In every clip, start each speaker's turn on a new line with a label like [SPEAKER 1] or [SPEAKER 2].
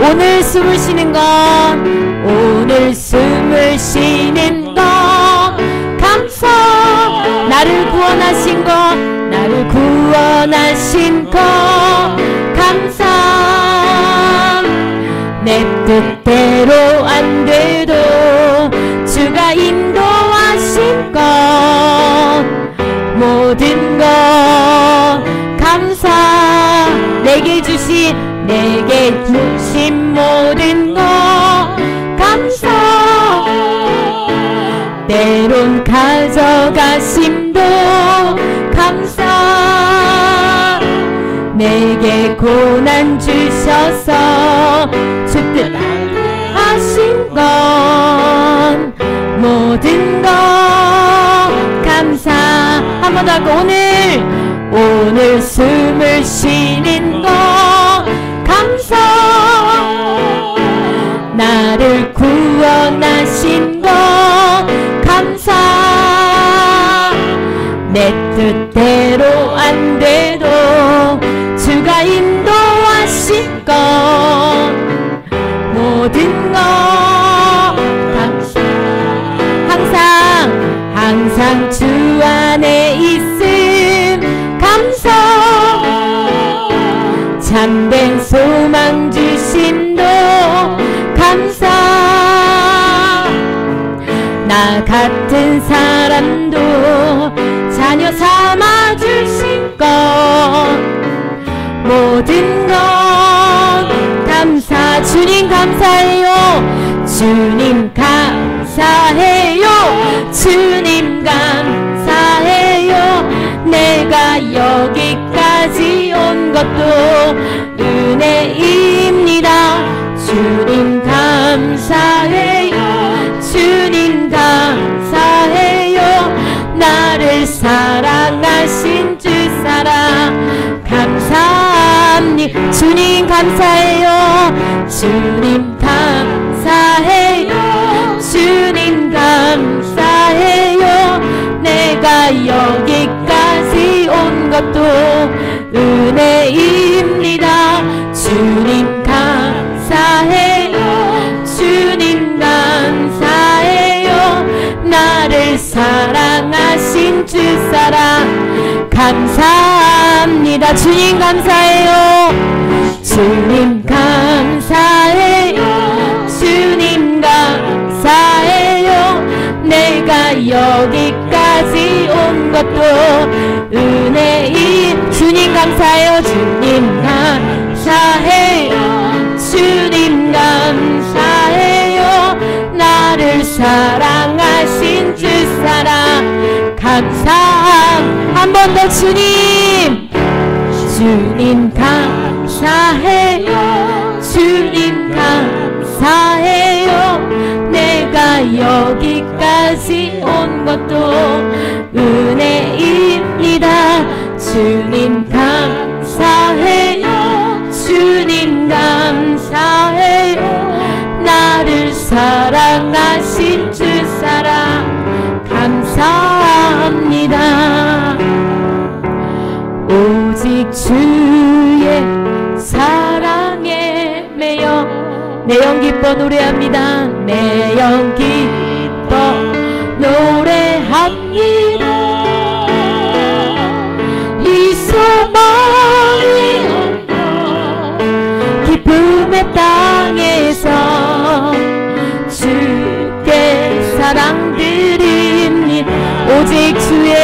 [SPEAKER 1] 오늘 숨을 쉬는 것, 오늘 숨을 쉬는 것 감사. 나를 구원하신 것, 나를 구원하신 것 감사. 내 뜻대로 안 돼도 주가 인도하신 것, 모든 것 감사. 내게 주신 모든 것 감사. 때론 가져가심도 감사. 내게 고난 주셔서 주뜻 하신 건 모든 것 감사. 한 번 더 하고 오늘 숨을 쉬는 것 감사. 나를 구원하신 것 감사. 내 뜻대로 안 돼도 주가 인도하신 것 모든 것 감사. 항상 주 안에 있음 감사. 참된 소망 주심도 감사. 나 같은 사람도 자녀 삼아 주신 것 모든 것 감사. 주님 감사해요. 주님 감사해요. 주님 감사해요. 내가 여기까지 온 것도 은혜입니다. 주님 감사해요. 주님 감사해요. 나를 사랑하신 주 사랑 감사합니다. 주님 감사해요. 주님 감사해요. 주님 감사해요. 내가 여기까지 온 것도 은혜입니다. 주님 감사해요. 주님 감사해요. 나를 사랑하신 주 사랑 감사합니다. 주님 감사해요. 주님 감사해요. 주님 감사해요. 내가 여기까지 온 것도 은혜이. 주님 감사해요. 주님 감사해요. 주님 감사해요. 나를 사랑하신 주 사랑 감사. 한 번 더 주님. 주님 감사해요. 주님 감사해요. 내가 여기까지 온 것도 은혜입니다. 주님 감사해요. 주님 감사해요. 나를 사랑하신 주 사랑 감사합니다. 오직 주의 사랑에 매여 내 영 기뻐 노래합니다. 내 영 기뻐 노래합니다. 이 소망이 기쁨의 땅에서 주께 사랑드립니다. 오직 주의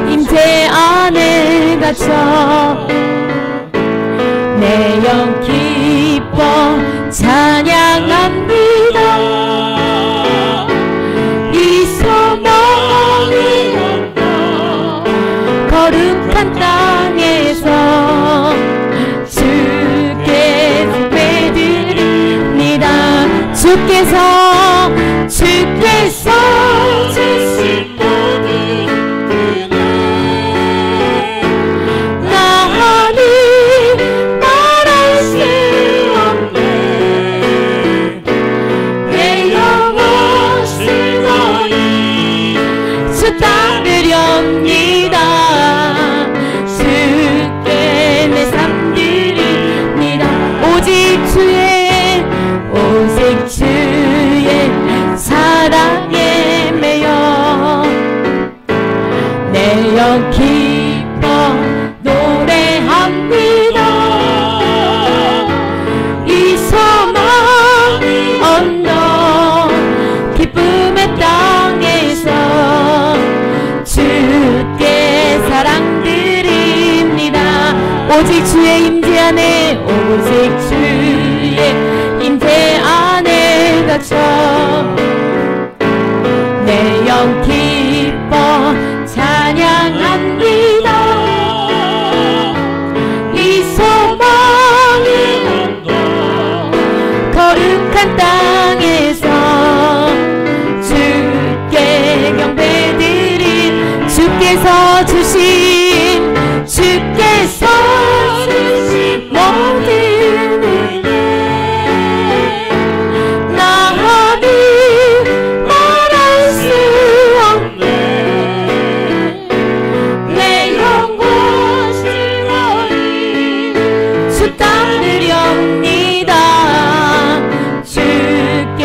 [SPEAKER 1] 임재 안에 갇혀 내 영 기뻐 찬양합니다. 이 소망이 거룩한 땅에서 주께 예배드립니다. 주께서 주신 복이 주께 내 삶 오직 주의 임재 안에 오직 주의 임재 안에 갇혀 내 영 기뻐 찬양합니다. 이 소망이 거룩한 땅에서 주께 경배드린 주께서 주신 모든 은혜 나는 말할 수 없네. 내 영혼 즐거이 주 따르렵니다. 주께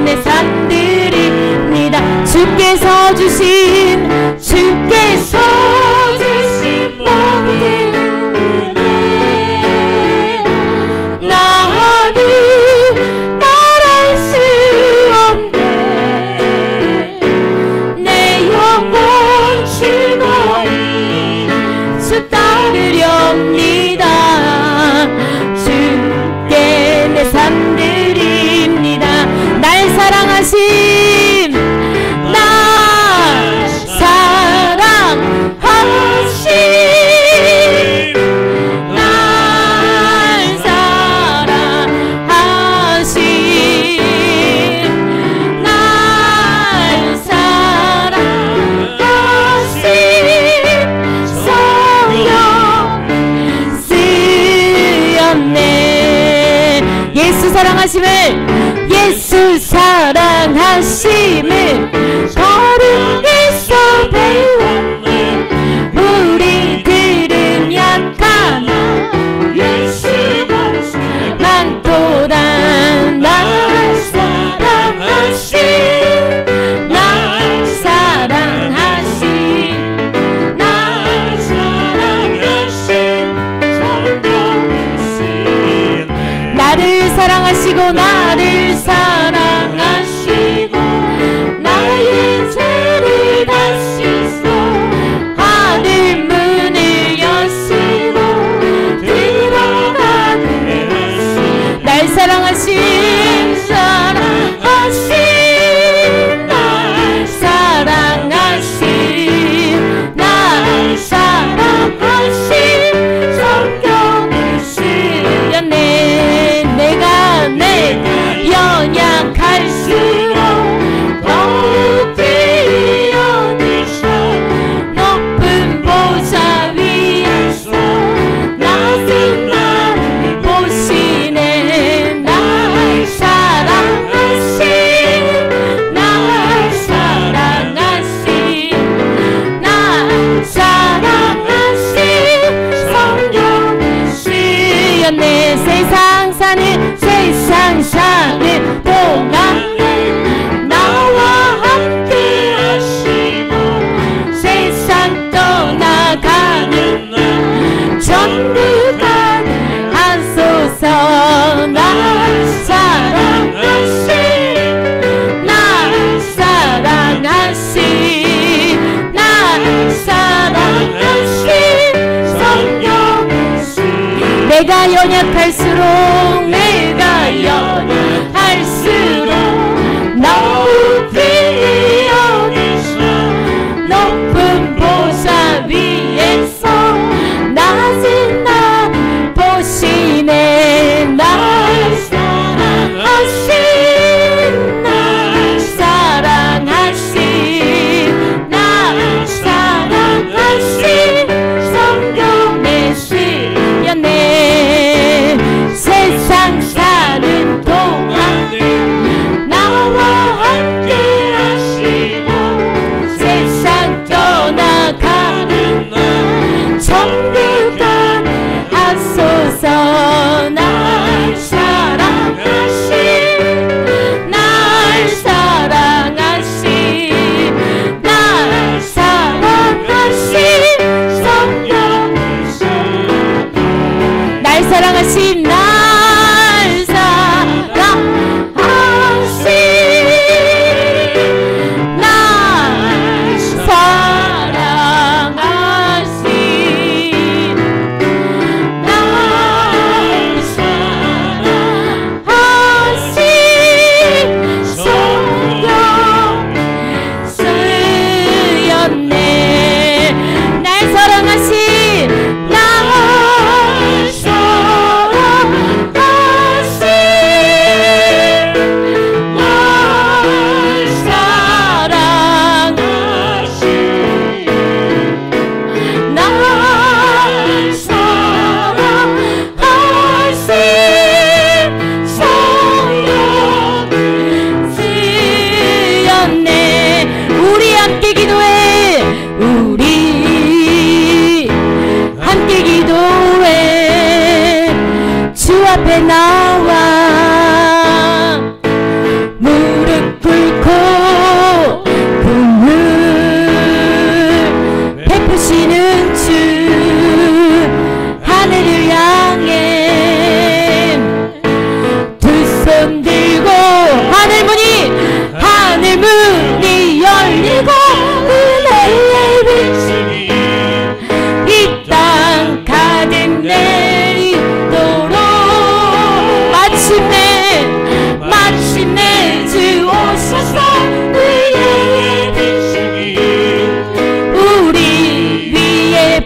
[SPEAKER 1] 내 삶 드립니다. 주께서 주신 모든 은혜 나는 말할 수 없네. 내 영혼 즐거이 주 따르렵니다. 주께 내 삶 드립니다. 날 사랑하신 예수 사랑하심을 거룩에서 배웠네. 우리들은 약하나 많도다. 날 사랑하시고 나를 사랑하시고 나의 죄를 다 씻어 하늘 문을 여시고 들어가게 하시. 날 사랑하신 연약할수록 더욱 뛰어드셔 높은 보좌 위에서 낮은 나를 보시네. 날 사랑하신 성령이시여. 세상 사는 동안에 나와 함께 하시고 세상 떠나가는 날 전부 다 하소서. 날 사랑하신 성령이시. 내가 연약할수록 높이 여기서 높은 보좌 위에서 낮은 날 보시네. 날 사랑하신 성령이시여. 세상 사는 동안에 나와 함께 하시고 세상 떠나가는 날 전부 다 하소서. 날 사랑하신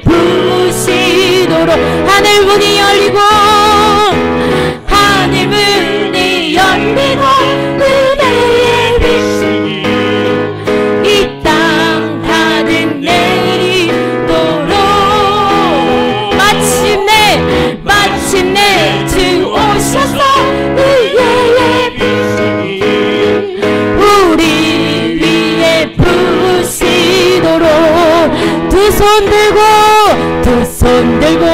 [SPEAKER 1] 부으시도록 하늘 문이 열리고 하늘 문이 열리고 은혜의 빛이 이 땅 가득 내리도록 마침내 주 오셔서 의의 빛이 우리 위에 부으시도록 두 손 들고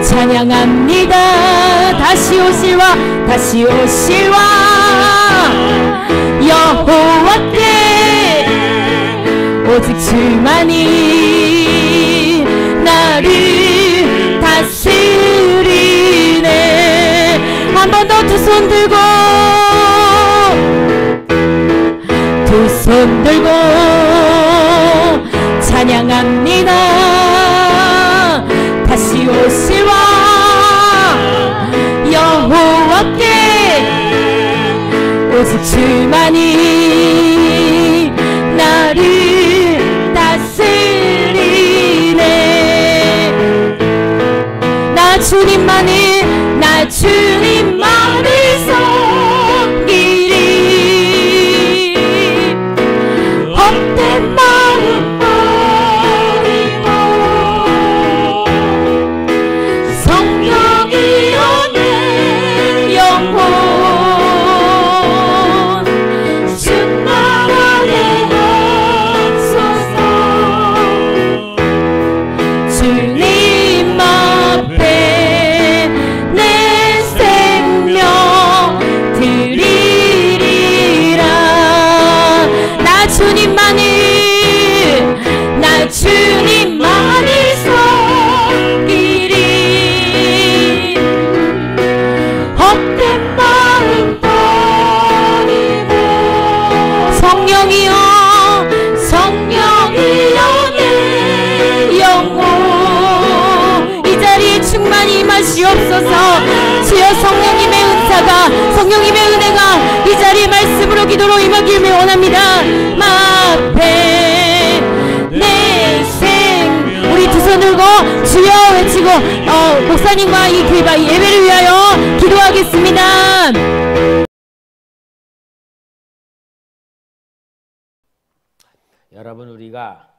[SPEAKER 1] 찬양합니다. 다시 오실와 여호와께 오직 주만이 나를 다스리네. 한 번 더 두 손 들고 찬양합니다. 다시 오실와 여호와께 오직 주만이 나를 다스리네. 나 주님만을 섬기리. 헛된 마음 버리고 성령이여 내 영혼 주 나라에 앞서서 주님 앞에 내 생명 드리리라. 나 주님만을 섬기리. 헛된 마음 버리고 성령이여 내 영혼 이 자리에 충만히 임하시옵소서. 주여 성령님의 은혜가 이 자리에 말씀으로 기도로 임하기를 원합니다. 마페 내 생 우리 두 손 들고 주여 외치고 목사님과 이 예배를 위하여 기도하겠습니다.
[SPEAKER 2] 여러분, 우리가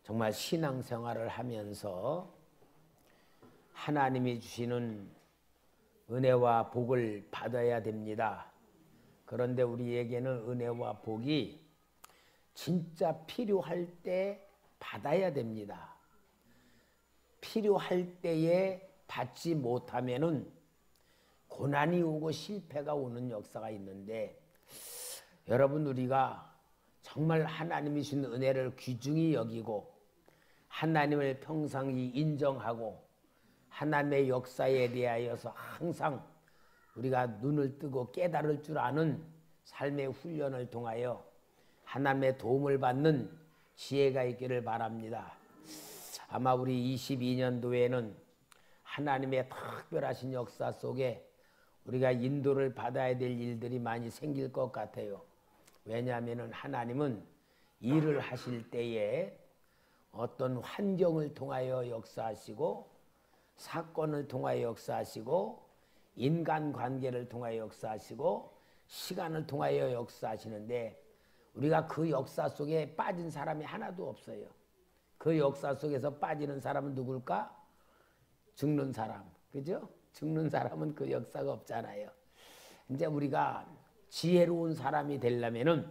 [SPEAKER 2] 정말 신앙생활을 하면서 하나님이 주시는 은혜와 복을 받아야 됩니다. 그런데 우리에게는 은혜와 복이 진짜 필요할 때 받아야 됩니다. 필요할 때에 받지 못하면은 고난이 오고 실패가 오는 역사가 있는데, 여러분, 우리가 정말 하나님이 주신 은혜를 귀중히 여기고 하나님을 평상시 인정하고 하나님의 역사에 대하여서 항상 우리가 눈을 뜨고 깨달을 줄 아는 삶의 훈련을 통하여 하나님의 도움을 받는 지혜가 있기를 바랍니다. 아마 우리 22년도에는 하나님의 특별하신 역사 속에 우리가 인도를 받아야 될 일들이 많이 생길 것 같아요. 왜냐하면 하나님은 일을 하실 때에 어떤 환경을 통하여 역사하시고 사건을 통하여 역사하시고 인간관계를 통하여 역사하시고 시간을 통하여 역사하시는데, 우리가 그 역사 속에 빠진 사람이 하나도 없어요. 그 역사 속에서 빠지는 사람은 누굴까? 죽는 사람, 그죠? 죽는 사람은 그 역사가 없잖아요. 이제 우리가 지혜로운 사람이 되려면은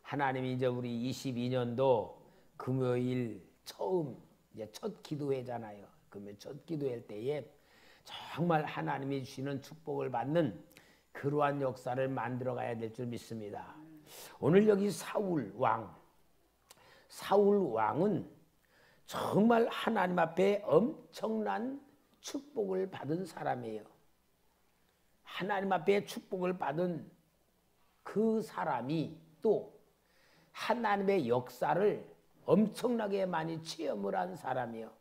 [SPEAKER 2] 하나님이 이제 우리 22년도 금요일 처음 이제 첫 기도회잖아요. 금요일 첫 기도회 때에 정말 하나님이 주시는 축복을 받는 그러한 역사를 만들어 가야 될 줄 믿습니다. 오늘 여기 사울 왕은 정말 하나님 앞에 엄청난 축복을 받은 사람이에요. 하나님 앞에 축복을 받은 그 사람이 또 하나님의 역사를 엄청나게 많이 체험을 한 사람이에요.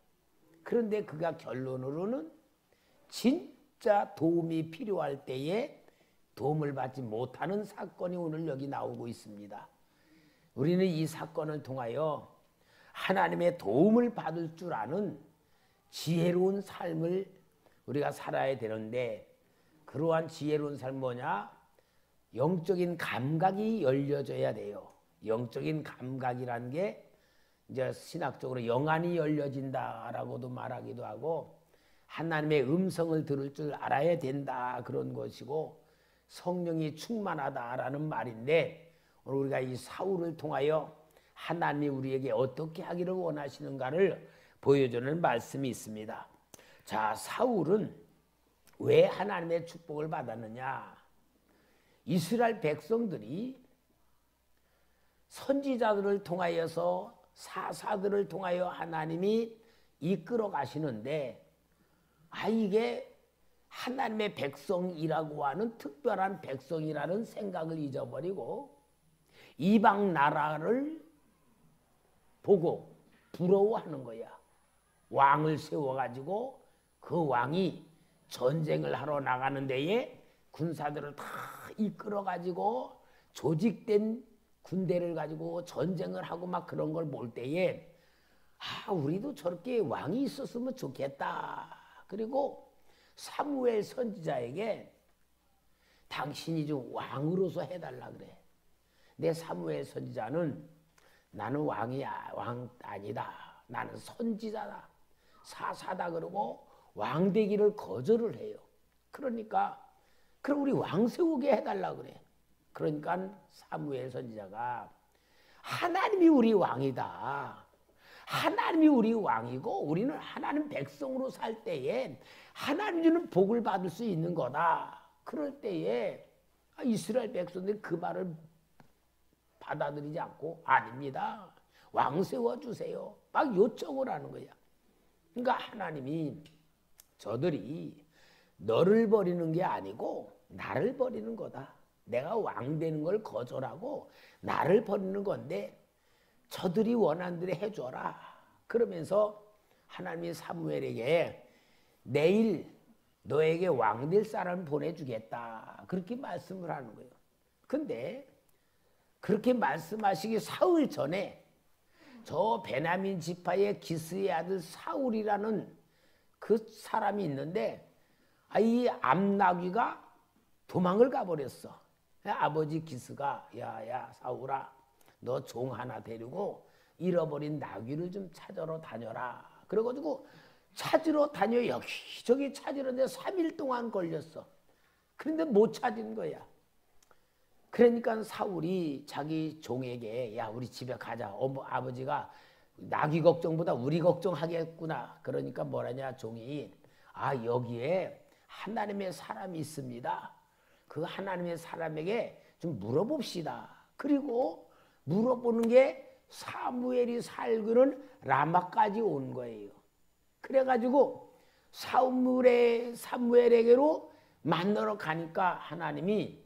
[SPEAKER 2] 그런데 그가 결론으로는 진짜 도움이 필요할 때에 도움을 받지 못하는 사건이 오늘 여기 나오고 있습니다. 우리는 이 사건을 통하여 하나님의 도움을 받을 줄 아는 지혜로운 삶을 우리가 살아야 되는데, 그러한 지혜로운 삶은 뭐냐? 영적인 감각이 열려져야 돼요. 영적인 감각이라는 게 이제 신학적으로 영안이 열려진다라고도 말하기도 하고, 하나님의 음성을 들을 줄 알아야 된다, 그런 것이고, 성령이 충만하다라는 말인데, 오늘 우리가 이 사울을 통하여 하나님이 우리에게 어떻게 하기를 원하시는가를 보여주는 말씀이 있습니다. 자, 사울은 왜 하나님의 축복을 받았느냐? 이스라엘 백성들이 선지자들을 통하여서, 사사들을 통하여 하나님이 이끌어 가시는데, 이게 하나님의 백성이라고 하는 특별한 백성이라는 생각을 잊어버리고 이방 나라를 보고 부러워하는 거야. 왕을 세워가지고 그 왕이 전쟁을 하러 나가는 데에 군사들을 다 이끌어가지고 조직된 군대를 가지고 전쟁을 하고 막 그런 걸 볼 때에 우리도 저렇게 왕이 있었으면 좋겠다. 그리고 사무엘 선지자에게 당신이 좀 왕으로서 해달라 그래. 내 사무엘 선지자는 나는 왕이야. 왕 아니다. 나는 선지자다. 사사다. 그러고 왕 되기를 거절을 해요. 그러니까 그럼 우리 왕 세우게 해달라 그래. 그러니까 사무엘 선지자가 하나님이 우리 왕이다. 하나님이 우리 왕이고 우리는 하나님 백성으로 살 때에 하나님 주는 복을 받을 수 있는 거다. 그럴 때에 이스라엘 백성들이 그 말을 받아들이지 않고 아닙니다. 왕 세워주세요. 막 요청을 하는 거야. 그러니까 하나님이 저들이 너를 버리는 게 아니고 나를 버리는 거다. 내가 왕 되는 걸 거절하고 나를 버리는 건데 저들이 원하는 대로 해줘라. 그러면서 하나님이 사무엘에게 내일 너에게 왕 될 사람을 보내주겠다. 그렇게 말씀을 하는 거예요. 근데 그렇게 말씀하시기 사흘 전에 저 베냐민 지파의 기스의 아들 사울이라는 그 사람이 있는데 이 암나귀가 도망을 가버렸어. 아버지 기스가 야 사울아 너 종 하나 데리고 잃어버린 나귀를 좀 찾으러 다녀라. 그래가지고 찾으러 다녀 여기저기 찾으는데 3일 동안 걸렸어. 그런데 못 찾은 거야. 그러니까 사울이 자기 종에게 야 우리 집에 가자. 아버지가 나귀 걱정보다 우리 걱정하겠구나. 그러니까 뭐라냐 종이 여기에 하나님의 사람이 있습니다. 그 하나님의 사람에게 좀 물어봅시다. 그리고 물어보는 게 사무엘이 살기는 라마까지 온 거예요. 그래가지고 사무엘에게로 만나러 가니까 하나님이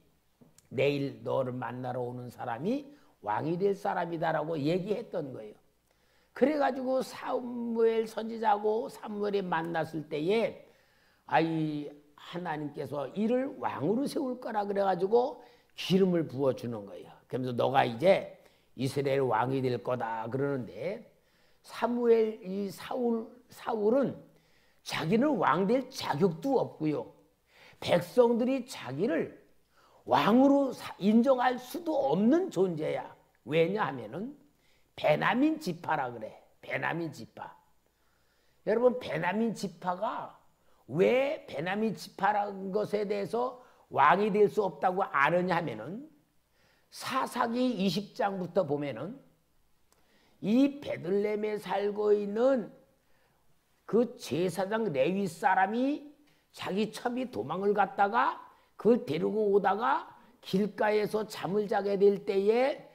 [SPEAKER 2] 내일 너를 만나러 오는 사람이 왕이 될 사람이다라고 얘기했던 거예요. 그래가지고 사무엘 선지자하고 사무엘이 만났을 때에 하나님께서 이를 왕으로 세울 거라 그래가지고 기름을 부어주는 거예요. 그러면서 너가 이제 이스라엘 왕이 될 거다 그러는데 사울은 자기는 왕 될 자격도 없고요. 백성들이 자기를 왕으로 인정할 수도 없는 존재야. 왜냐하면은 베냐민 지파라 그래. 베냐민 지파. 여러분 베냐민 지파가 왜 베냐민 지파라는 것에 대해서 왕이 될 수 없다고 아느냐 하면은 사사기 20장부터 보면은 이 베들레헴에 살고 있는 그 제사장 레위 사람이 자기 첩이 도망을 갔다가 그걸 데리고 오다가 길가에서 잠을 자게 될 때에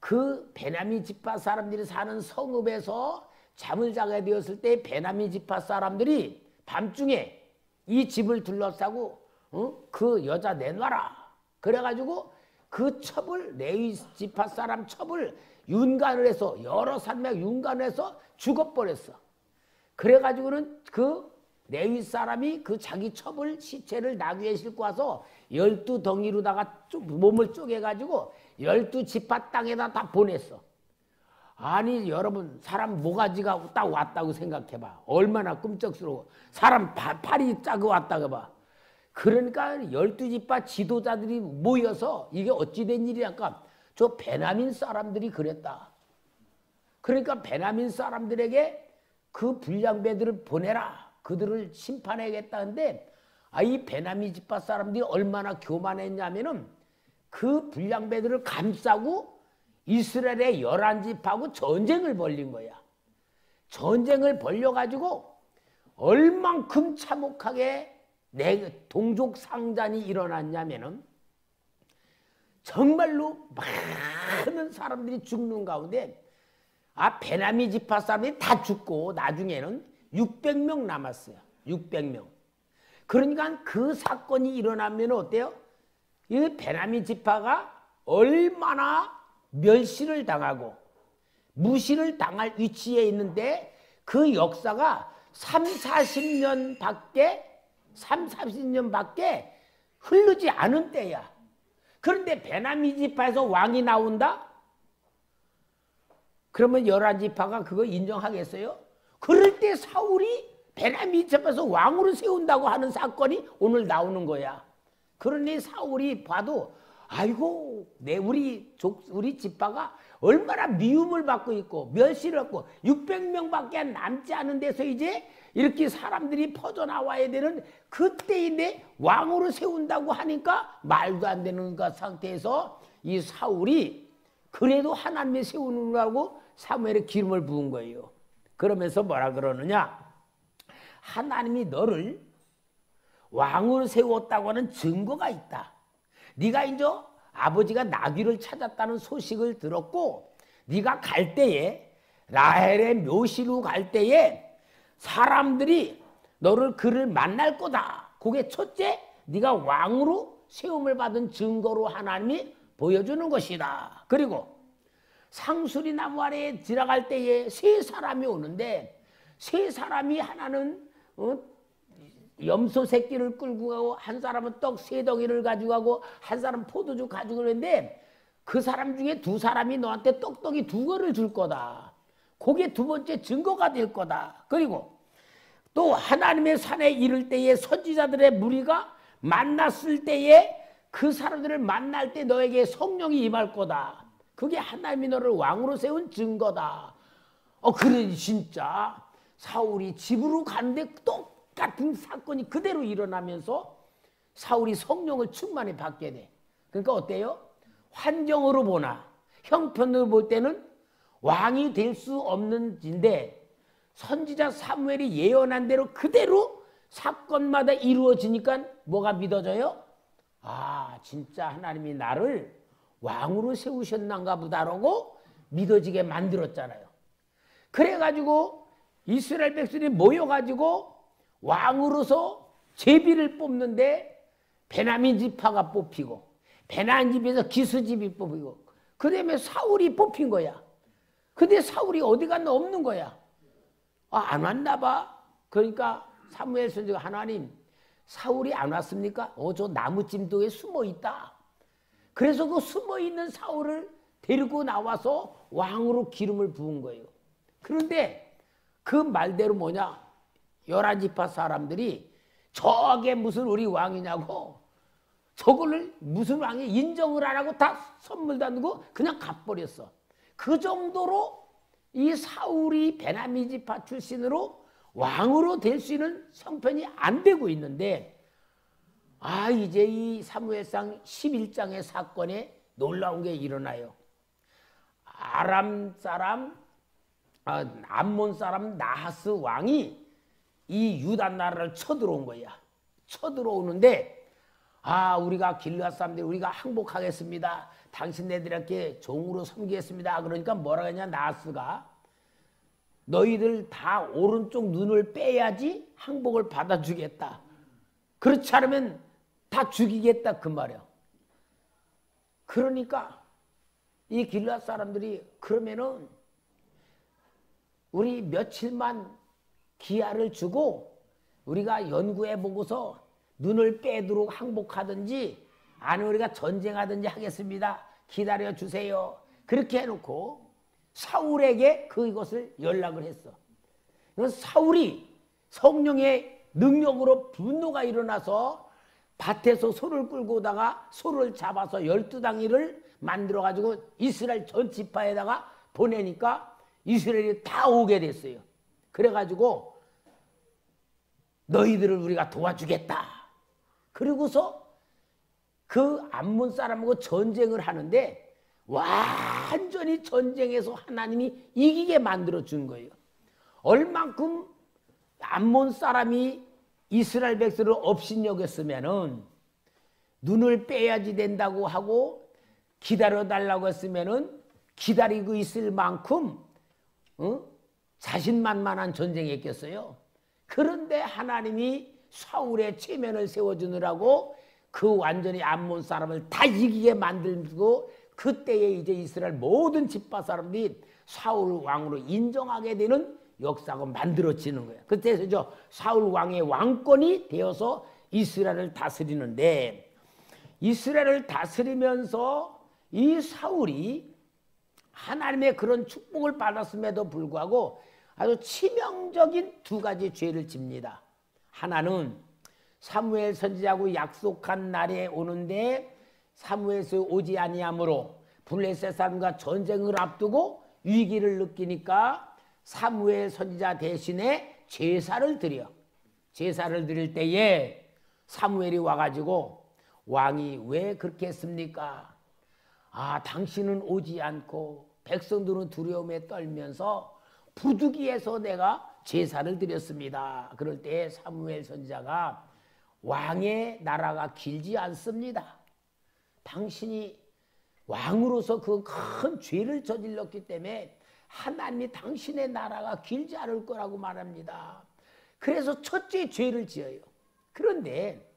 [SPEAKER 2] 그 베냐민 지파 사람들이 사는 성읍에서 잠을 자게 되었을 때 베냐민 지파 사람들이 밤중에 이 집을 둘러싸고 그 여자 내놔라. 그래가지고 그 첩을 레위 지파 사람 첩을 윤관을 해서 여러 산맥 윤관을 해서 죽어버렸어. 그래가지고는 그 레위 사람이 그 자기 첩을 시체를 나귀에 싣고 와서 12덩이로다가 몸을 쪼개가지고 12지파 땅에다 다 보냈어. 아니 여러분 사람 모가지가 딱 왔다고 생각해봐. 얼마나 끔찍스러워. 사람 팔이 짜고 왔다고 봐. 그러니까 12지파 지도자들이 모여서 이게 어찌된 일이랄까. 저 베냐민 사람들이 그랬다. 그러니까 베냐민 사람들에게 그 불량배들을 보내라. 그들을 심판해야겠다는데 이 베냐민 지파 사람들이 얼마나 교만했냐면은 그 불량배들을 감싸고 이스라엘의 11지파하고 전쟁을 벌린 거야. 전쟁을 벌려가지고 얼만큼 참혹하게 동족 상잔이 일어났냐면은 정말로 많은 사람들이 죽는 가운데 베냐민 지파 사람들이 다 죽고 나중에는 600명 남았어요. 600명. 그러니까 그 사건이 일어나면 어때요? 이 베냐민 지파가 얼마나 멸시를 당하고 무시를 당할 위치에 있는데 그 역사가 40년밖에 흐르지 않은 때야. 그런데 베냐민 지파에서 왕이 나온다? 그러면 11지파가 그거 인정하겠어요? 그럴 때 사울이 베냐민 지파에서 왕으로 세운다고 하는 사건이 오늘 나오는 거야. 그러니 사울이 봐도 아이고 우리 지파가 얼마나 미움을 받고 있고 멸시를 받고 600명밖에 남지 않은 데서 이제 이렇게 사람들이 퍼져나와야 되는 그때인데 왕으로 세운다고 하니까 말도 안 되는 그 상태에서 이 사울이 그래도 하나님이 세우느라고 사무엘의 기름을 부은 거예요. 그러면서 뭐라 그러느냐? 하나님이 너를 왕으로 세웠다고 하는 증거가 있다. 네가 이제 아버지가 나귀를 찾았다는 소식을 들었고 네가 갈 때에 라헬의 묘시로 갈 때에 사람들이 너를 그를 만날 거다. 그게 첫째 네가 왕으로 세움을 받은 증거로 하나님이 보여주는 것이다. 그리고 상수리 나무 아래에 지나갈 때에 세 사람이 오는데 세 사람이 하나는 염소 새끼를 끌고 가고 한 사람은 떡 세 덩이를 가지고 가고 한 사람은 포도주 가지고 가는데 그 사람 중에 두 사람이 너한테 떡덩이 2개를 줄 거다. 그게 두 번째 증거가 될 거다. 그리고 또 하나님의 산에 이를 때에 선지자들의 무리가 만났을 때에 그 사람들을 만날 때 너에게 성령이 임할 거다. 그게 하나님이 너를 왕으로 세운 증거다. 그래 진짜 사울이 집으로 가는데 똑같은 사건이 그대로 일어나면서 사울이 성령을 충만히 받게 돼. 그러니까 어때요? 환경으로 보나 형편으로 볼 때는 왕이 될 수 없는 인데 선지자 사무엘이 예언한 대로 그대로 사건마다 이루어지니까 뭐가 믿어져요? 진짜 하나님이 나를 왕으로 세우셨는가 보다라고 믿어지게 만들었잖아요. 그래가지고 이스라엘 백성이 모여가지고 왕으로서 제비를 뽑는데 베냐민 지파가 뽑히고 베냐민 집에서 기스집이 뽑히고 그 다음에 사울이 뽑힌 거야. 근데 사울이 어디 갔나 없는 거야. 안 왔나 봐. 그러니까 사무엘 선지가 하나님 사울이 안 왔습니까? 저 나무찜도에 숨어 있다. 그래서 그 숨어 있는 사울을 데리고 나와서 왕으로 기름을 부은 거예요. 그런데 그 말대로 뭐냐? 11지파 사람들이 저게 무슨 우리 왕이냐고 저거를 무슨 왕이 인정을 안 하고 다 선물 다누고 그냥 가버렸어. 그 정도로 이 사울이 베냐민 지파 출신으로 왕으로 될 수 있는 형편이 안 되고 있는데 이제 이 사무엘상 11장의 사건에 놀라운 게 일어나요. 아람 사람 암몬 사람 나하스 왕이 이 유다 나라를 쳐들어온 거야. 쳐들어오는데 우리가 길르앗 사람들 우리가 항복하겠습니다. 당신네들에게 종으로 섬기겠습니다. 그러니까 뭐라 하냐 나하스가 너희들 다 오른쪽 눈을 빼야지 항복을 받아주겠다. 그렇지 않으면 다 죽이겠다 그 말이야. 그러니까 이 길르앗 사람들이 그러면은 우리 며칠만 기한을 주고 우리가 연구해 보고서 눈을 빼도록 항복하든지 아니면 우리가 전쟁하든지 하겠습니다. 기다려 주세요. 그렇게 해놓고 사울에게 그것을 연락을 했어. 사울이 성령의 능력으로 분노가 일어나서 밭에서 소를 끌고 오다가 소를 잡아서 12덩이를 만들어가지고 이스라엘 전 지파에다가 보내니까 이스라엘이 다 오게 됐어요. 그래가지고 너희들을 우리가 도와주겠다. 그리고서 그 암몬 사람하고 전쟁을 하는데 완전히 전쟁에서 하나님이 이기게 만들어 준 거예요. 얼만큼 암몬 사람이 이스라엘 백성을 업신여겼으면은 눈을 빼야지 된다고 하고 기다려달라고 했으면은 기다리고 있을 만큼 자신만만한 전쟁이었겠어요. 그런데 하나님이 사울의 체면을 세워주느라고 그 완전히 암몬 사람을 다 이기게 만들고 그때에 이제 이스라엘 모든 지파 사람들이 사울 왕으로 인정하게 되는 역사가 만들어지는 거예요. 그때서 저 사울 왕의 왕권이 되어서 이스라엘을 다스리는데 이스라엘을 다스리면서 이 사울이 하나님의 그런 축복을 받았음에도 불구하고 아주 치명적인 두 가지 죄를 집니다. 하나는 사무엘 선지자하고 약속한 날에 오는데 사무엘서 오지 아니하므로 블레셋 사람과 전쟁을 앞두고 위기를 느끼니까 사무엘 선지자 대신에 제사를 드려. 제사를 드릴 때에 사무엘이 와가지고 왕이 왜 그렇게 했습니까? 아, 당신은 오지 않고 백성들은 두려움에 떨면서 부득이해서 내가 제사를 드렸습니다. 그럴 때 사무엘 선지자가 왕의 나라가 길지 않습니다. 당신이 왕으로서 그 큰 죄를 저질렀기 때문에 하나님이 당신의 나라가 길지 않을 거라고 말합니다. 그래서 첫째 죄를 지어요. 그런데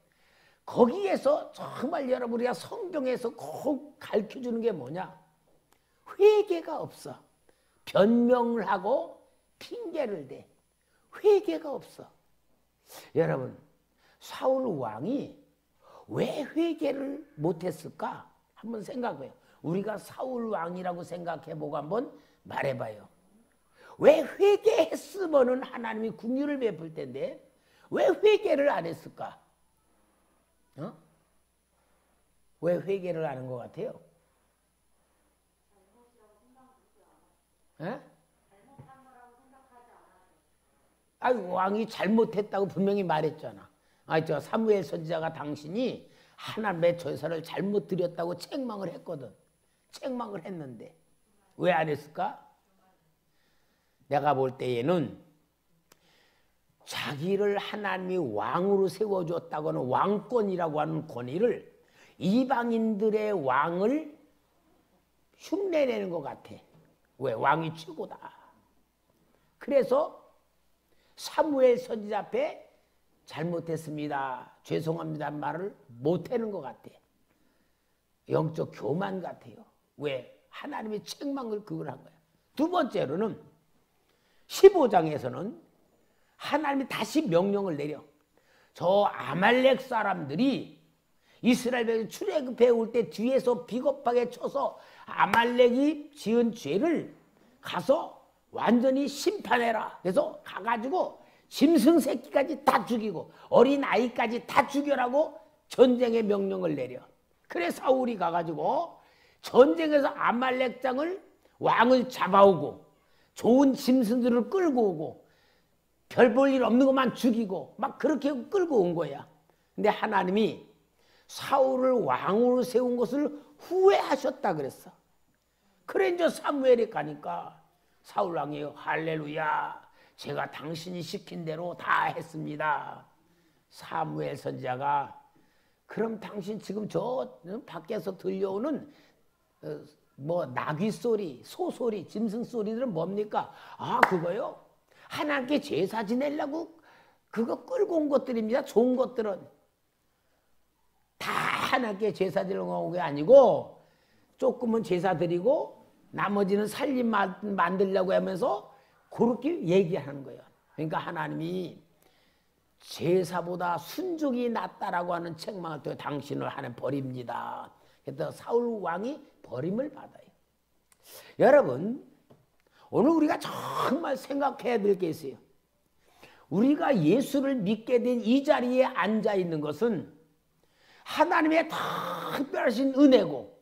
[SPEAKER 2] 거기에서 정말 여러분 우리가 성경에서 꼭 가르쳐주는 게 뭐냐? 회개가 없어. 변명을 하고 핑계를 대. 회개가 없어. 여러분 사울 왕이 왜 회개를 못했을까? 한번 생각해요. 우리가 사울 왕이라고 생각해보고 한번 말해봐요. 왜 회개했으면 하나님이 긍휼을 베풀 텐데 왜 회개를 안 했을까? 왜 회개를 안 한 것 같아요? 왕이 잘못했다고 분명히 말했잖아. 저 사무엘 선지자가 당신이 하나님의 제사를 잘못 드렸다고 책망을 했거든. 책망을 했는데 왜 안 했을까? 내가 볼 때에는 자기를 하나님이 왕으로 세워줬다고 하는 왕권이라고 하는 권위를 이방인들의 왕을 흉내내는 것 같아. 왜? 왕이 최고다. 그래서 사무엘 선지자 앞에 잘못했습니다, 죄송합니다 말을 못하는 것 같아. 영적 교만 같아요. 왜? 하나님의 책망을 그걸 한 거야. 두 번째로는 15장에서는 하나님이 다시 명령을 내려. 저 아말렉 사람들이 이스라엘 출애굽해 올 때 뒤에서 비겁하게 쳐서 아말렉이 지은 죄를 가서 완전히 심판해라. 그래서 가가지고 짐승 새끼까지 다 죽이고 어린 아이까지 다 죽여라고 전쟁의 명령을 내려. 그래 사울이 가가지고 전쟁에서 아말렉 왕을 잡아오고 좋은 짐승들을 끌고 오고 별 볼 일 없는 것만 죽이고 막 그렇게 끌고 온 거야. 근데 하나님이 사울을 왕으로 세운 것을 후회하셨다 그랬어. 그래 이제 사무엘이 가니까 사울 왕이 할렐루야, 제가 당신이 시킨 대로 다 했습니다. 사무엘 선지자가 그럼 당신 지금 저 밖에서 들려오는 뭐 나귀 소리, 소 소리, 짐승 소리들은 뭡니까? 아, 그거요? 하나님께 제사 지내려고 그거 끌고 온 것들입니다. 좋은 것들은 다 하나님께 제사 드리는 게 아니고 조금은 제사 드리고 나머지는 살림 만들려고 하면서 그렇게 얘기하는 거예요. 그러니까 하나님이 제사보다 순종이 낫다라고 하는 책망을 또 당신을 하나님 버립니다. 그래서 사울 왕이 버림을 받아요. 여러분 오늘 우리가 정말 생각해야 될 게 있어요. 우리가 예수를 믿게 된 이 자리에 앉아 있는 것은 하나님의 특별하신 은혜고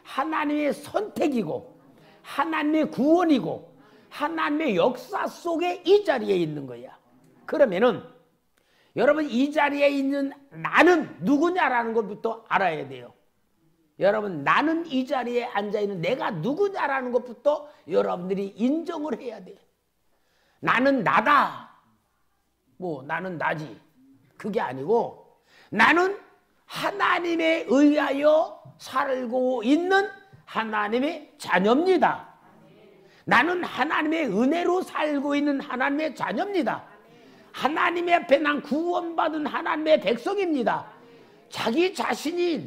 [SPEAKER 2] 하나님의 선택이고 하나님의 구원이고 하나님의 역사 속에 이 자리에 있는 거야. 그러면은 여러분 이 자리에 있는 나는 누구냐라는 것부터 알아야 돼요. 여러분 나는 이 자리에 앉아있는 내가 누구냐라는 것부터 여러분들이 인정을 해야 돼. 나는 나다. 뭐 나는 나지. 그게 아니고 나는 하나님에 의하여 살고 있는 하나님의 자녀입니다. 나는 하나님의 은혜로 살고 있는 하나님의 자녀입니다. 하나님의 앞에 난 구원받은 하나님의 백성입니다. 자기 자신이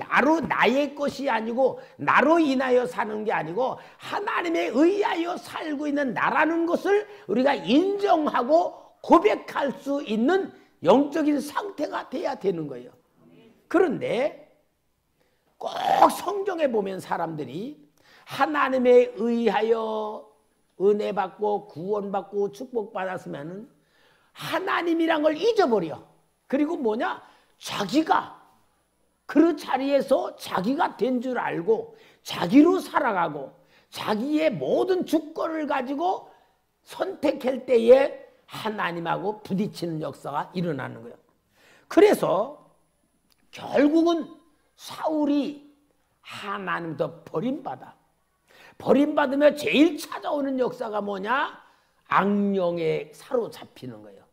[SPEAKER 2] 나의 것이 아니고 나로 인하여 사는 게 아니고 하나님에 의하여 살고 있는 나라는 것을 우리가 인정하고 고백할 수 있는 영적인 상태가 돼야 되는 거예요. 그런데 꼭 성경에 보면 사람들이 하나님에 의하여 은혜 받고 구원받고 축복받았으면 하나님이란 걸 잊어버려. 그리고 뭐냐? 자기가 그 자리에서 자기가 된 줄 알고 자기로 살아가고 자기의 모든 주권을 가지고 선택할 때에 하나님하고 부딪히는 역사가 일어나는 거예요. 그래서 결국은 사울이 하나님부터 버림받으며 제일 찾아오는 역사가 뭐냐? 악령에 사로잡히는 거예요.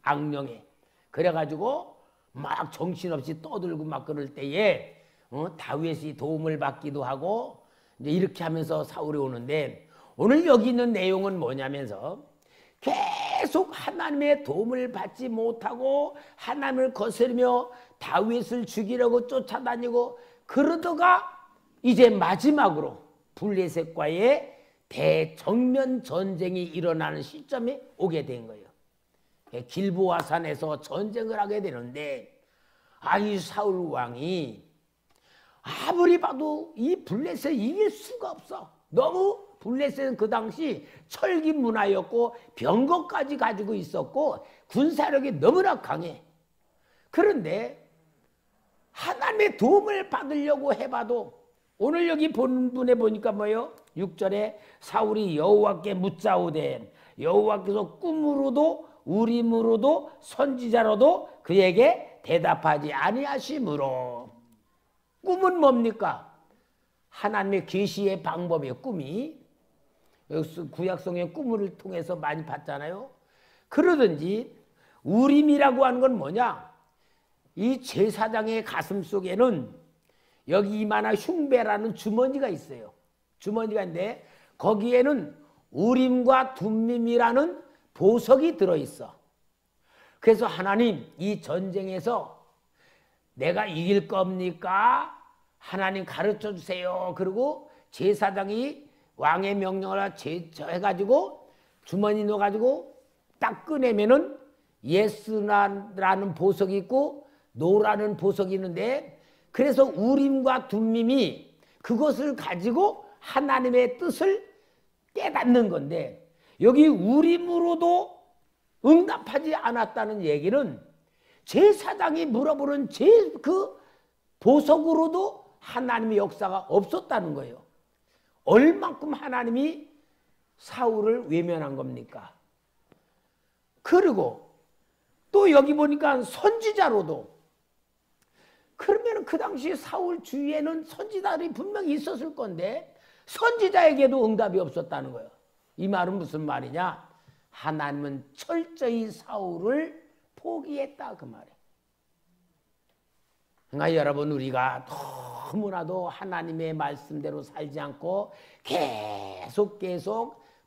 [SPEAKER 2] 악령에. 그래가지고 막 정신없이 떠들고 막 그럴 때에 다윗이 도움을 받기도 하고 이제 이렇게 하면서 사울이 오는데 오늘 여기 있는 내용은 뭐냐면서 계속 하나님의 도움을 받지 못하고 하나님을 거스르며 다윗을 죽이려고 쫓아다니고 그러다가 이제 마지막으로 블레셋과의 대정면 전쟁이 일어나는 시점에 오게 된 거예요. 길보아 산에서 전쟁을 하게 되는데 이 사울 왕이 아무리 봐도 이 블레셋을 이길 수가 없어. 너무 블레셋은 그 당시 철기 문화였고 병거까지 가지고 있었고 군사력이 너무나 강해. 그런데 하나님의 도움을 받으려고 해봐도 오늘 여기 본문에 보니까 뭐예요? 6절에 사울이 여호와께 묻자오되 여호와께서 꿈으로도 우림으로도 선지자로도 그에게 대답하지 아니하시므로. 꿈은 뭡니까? 하나님의 계시의 방법이에요. 꿈이. 구약성의 꿈을 통해서 많이 봤잖아요. 그러든지 우림이라고 하는 건 뭐냐? 이 제사장의 가슴 속에는 여기 이마나 흉배라는 주머니가 있어요. 주머니가 있는데 거기에는 우림과 둠밈이라는 보석이 들어있어. 그래서 하나님 이 전쟁에서 내가 이길 겁니까? 하나님 가르쳐 주세요. 그리고 제사장이 왕의 명령을 해가지고 주머니 넣어가지고 딱 꺼내면은 예스라는 보석이 있고 노라는 보석이 있는데 그래서 우림과 둠밈이 그것을 가지고 하나님의 뜻을 깨닫는 건데 여기 우림으로도 응답하지 않았다는 얘기는 제사장이 물어보는 그 보석으로도 하나님의 역사가 없었다는 거예요. 얼만큼 하나님이 사울을 외면한 겁니까? 그리고 또 여기 보니까 선지자로도 그러면 그 당시 사울 주위에는 선지자들이 분명히 있었을 건데 선지자에게도 응답이 없었다는 거예요. 이 말은 무슨 말이냐? 하나님은 철저히 사울을 포기했다 그 말이에요. 그러니까 여러분 우리가 너무나도 하나님의 말씀대로 살지 않고 계속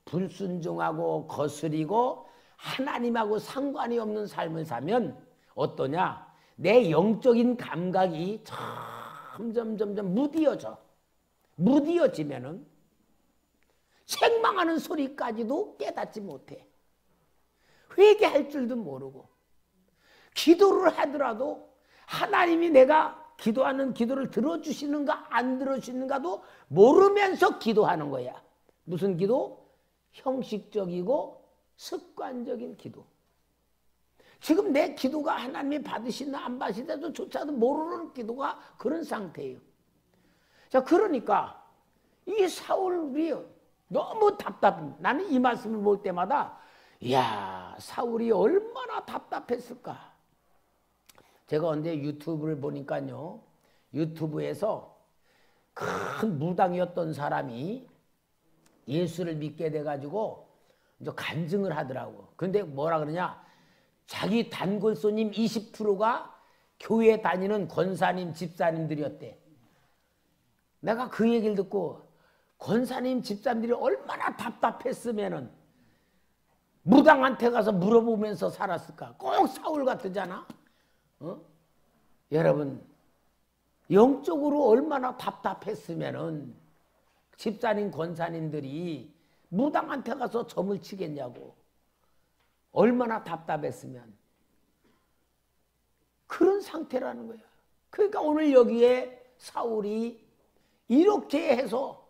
[SPEAKER 2] 불순종하고 거스리고 하나님하고 상관이 없는 삶을 사면 어떠냐? 내 영적인 감각이 점점 무디어지면은 책망하는 소리까지도 깨닫지 못해. 회개할 줄도 모르고 기도를 하더라도 하나님이 내가 기도하는 기도를 들어주시는가 안 들어주시는가도 모르면서 기도하는 거야. 무슨 기도? 형식적이고 습관적인 기도. 지금 내 기도가 하나님이 받으시나 안 받으시나도 조차도 모르는 기도가 그런 상태예요. 자, 그러니까 이 사울이 너무 답답해. 나는 이 말씀을 볼 때마다 이야, 사울이 얼마나 답답했을까. 제가 언제 유튜브를 보니까요, 유튜브에서 큰 무당이었던 사람이 예수를 믿게 돼가지고 이제 간증을 하더라고. 근데 뭐라 그러냐, 자기 단골 손님 20%가 교회 다니는 권사님 집사님들이었대. 내가 그 얘기를 듣고 권사님 집사님들이 얼마나 답답했으면은 무당한테 가서 물어보면서 살았을까. 꼭 사울 같으잖아. 여러분, 영적으로 얼마나 답답했으면은 집사님 권사님들이 무당한테 가서 점을 치겠냐고. 얼마나 답답했으면. 그런 상태라는 거야. 그러니까 오늘 여기에 사울이 이렇게 해서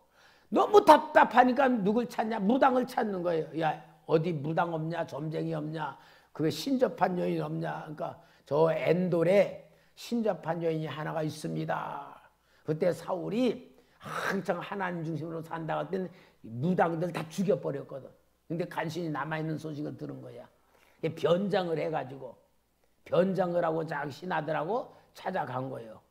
[SPEAKER 2] 너무 답답하니까 누굴 찾냐? 무당을 찾는 거예요. 야, 어디 무당 없냐? 점쟁이 없냐? 그게 신접한 여인 없냐? 그러니까 저 엔돌에 신접한 여인이 하나가 있습니다. 그때 사울이 한창 하나님 중심으로 산다고 할 때는 무당들 다 죽여버렸거든. 근데 간신히 남아있는 소식을 들은 거야. 변장을 해가지고 변장을 하고 자기 신하들하고 찾아간 거예요.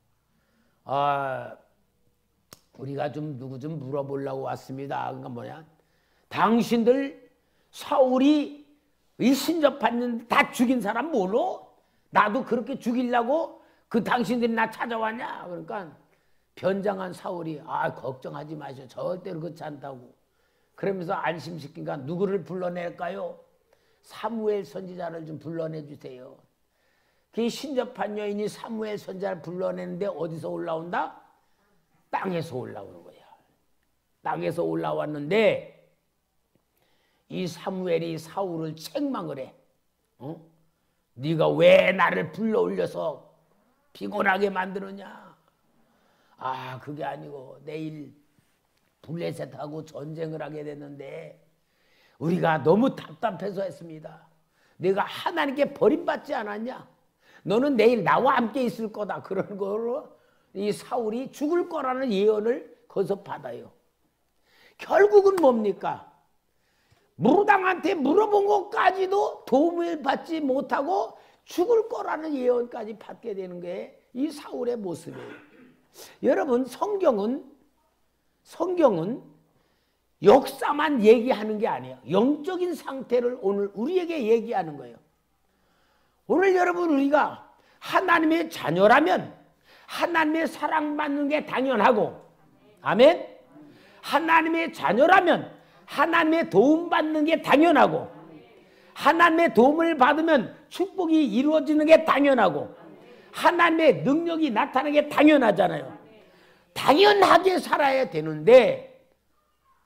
[SPEAKER 2] 우리가 좀 누구 좀 물어보려고 왔습니다. 그러니까 뭐냐, 당신들 사울이 이 신접한 다 죽인 사람 몰라? 나도 그렇게 죽이려고 그 당신들이 나 찾아왔냐? 그러니까 변장한 사울이 걱정하지 마시오. 절대로 그렇지 않다고. 그러면서 안심시키니까 누구를 불러낼까요? 사무엘 선지자를 좀 불러내 주세요. 그 신접한 여인이 사무엘 선지자를 불러내는데 어디서 올라온다? 땅에서 올라오는 거야. 땅에서 올라왔는데 이 사무엘이 사울을 책망을 해. 네가 왜 나를 불러올려서 피곤하게 만드느냐? 그게 아니고 내일 블레셋하고 전쟁을 하게 됐는데 우리가 너무 답답해서 했습니다. 내가 하나님께 버림받지 않았냐? 너는 내일 나와 함께 있을 거다. 그런 거로 이 사울이 죽을 거라는 예언을 거기서 받아요. 결국은 뭡니까? 무당한테 물어본 것까지도 도움을 받지 못하고 죽을 거라는 예언까지 받게 되는 게 이 사울의 모습이에요. 여러분, 성경은 역사만 얘기하는 게 아니에요. 영적인 상태를 오늘 우리에게 얘기하는 거예요. 오늘 여러분, 우리가 하나님의 자녀라면 하나님의 사랑받는 게 당연하고, 아멘? 하나님의 자녀라면 하나님의 도움받는 게 당연하고, 하나님의 도움을 받으면 축복이 이루어지는 게 당연하고, 하나님의 능력이 나타나는 게 당연하잖아요. 당연하게 살아야 되는데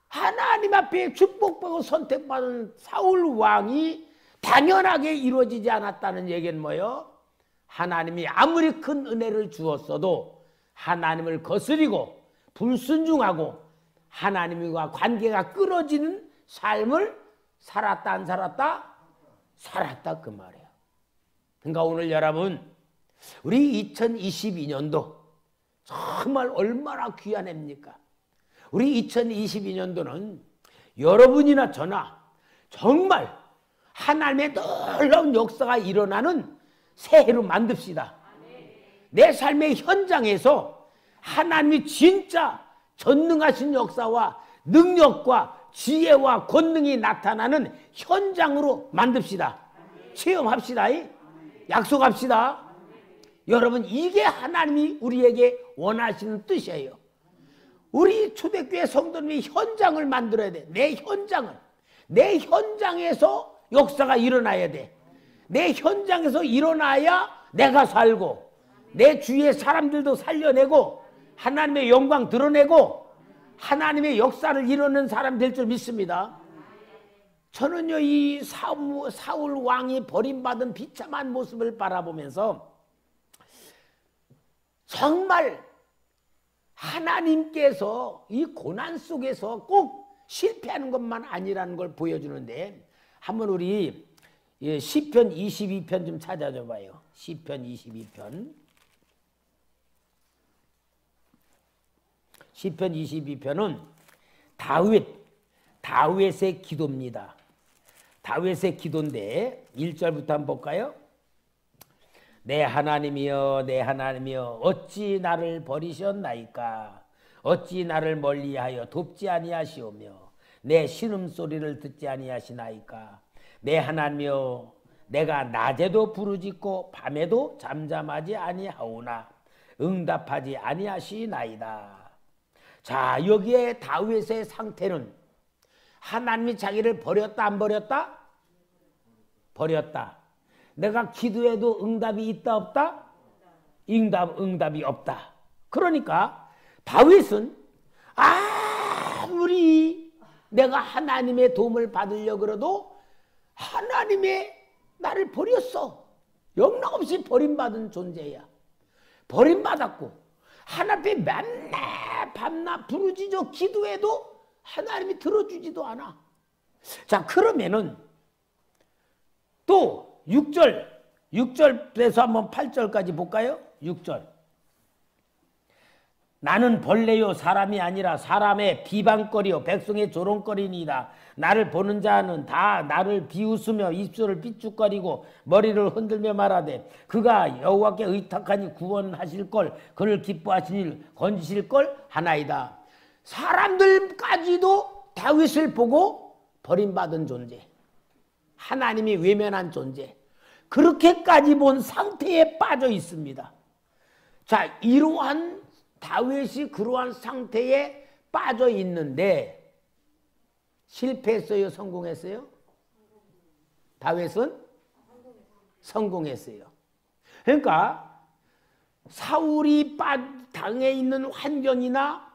[SPEAKER 2] 하나님 앞에 축복받고 선택받은 사울 왕이 당연하게 이루어지지 않았다는 얘기는 뭐예요? 하나님이 아무리 큰 은혜를 주었어도 하나님을 거스리고 불순종하고 하나님과 관계가 끊어지는 삶을 살았다 안 살았다? 살았다, 그 말이에요. 그러니까 오늘 여러분, 우리 2022년도 정말 얼마나 귀한 해입니까? 우리 2022년도는 여러분이나 저나 정말 하나님의 놀라운 역사가 일어나는 새해로 만듭시다. 내 삶의 현장에서 하나님이 진짜 전능하신 역사와 능력과 지혜와 권능이 나타나는 현장으로 만듭시다. 체험합시다. 약속합시다. 여러분, 이게 하나님이 우리에게 원하시는 뜻이에요. 우리 초대교회 성도님이 현장을 만들어야 돼. 내 현장에서 역사가 일어나야 돼. 내 현장에서 일어나야 내가 살고 내 주위의 사람들도 살려내고 하나님의 영광 드러내고 하나님의 역사를 이루는 사람 될 줄 믿습니다. 저는요, 이 사울 왕이 버림받은 비참한 모습을 바라보면서 정말 하나님께서 이 고난 속에서 꼭 실패하는 것만 아니라는 걸 보여주는데 한번 우리 시편 22편 좀 찾아줘 봐요. 시편 22편. 시편 22편은 다윗의 기도입니다. 다윗의 기도인데 1절부터 한번 볼까요? 내 하나님이여 내 하나님이여 어찌 나를 버리셨나이까. 어찌 나를 멀리하여 돕지 아니하시오며 내 신음소리를 듣지 아니하시나이까. 내 하나님이여 내가 낮에도 부르짖고 밤에도 잠잠하지 아니하오나 응답하지 아니하시나이다. 자, 여기에 다윗의 상태는 하나님이 자기를 버렸다 안 버렸다? 버렸다. 내가 기도해도 응답이 있다 없다? 응답이 없다. 그러니까 다윗은 아무리 내가 하나님의 도움을 받으려고 그래도 하나님의 나를 버렸어. 영락없이 버림받은 존재야. 버림받았고 하나님 앞에 맨날 밤낮 부르짖어 기도해도 하나님이 들어주지도 않아. 자, 그러면은 또 6절에서 한번 8절까지 볼까요? 6절. 나는 벌레요 사람이 아니라 사람의 비방거리요 백성의 조롱거리니이다. 나를 보는 자는 다 나를 비웃으며 입술을 삐죽거리고 머리를 흔들며 말하되 그가 여호와께 의탁하니 구원하실 걸 그를 기뻐하신 일 건지실 걸 하나이다. 사람들까지도 다윗을 보고 버림받은 존재, 하나님이 외면한 존재, 그렇게까지 본 상태에 빠져 있습니다. 자, 이러한 다윗이 그러한 상태에 빠져 있는데 실패했어요? 성공했어요? 다윗은 성공했어요. 그러니까 사울이 당해 있는 환경이나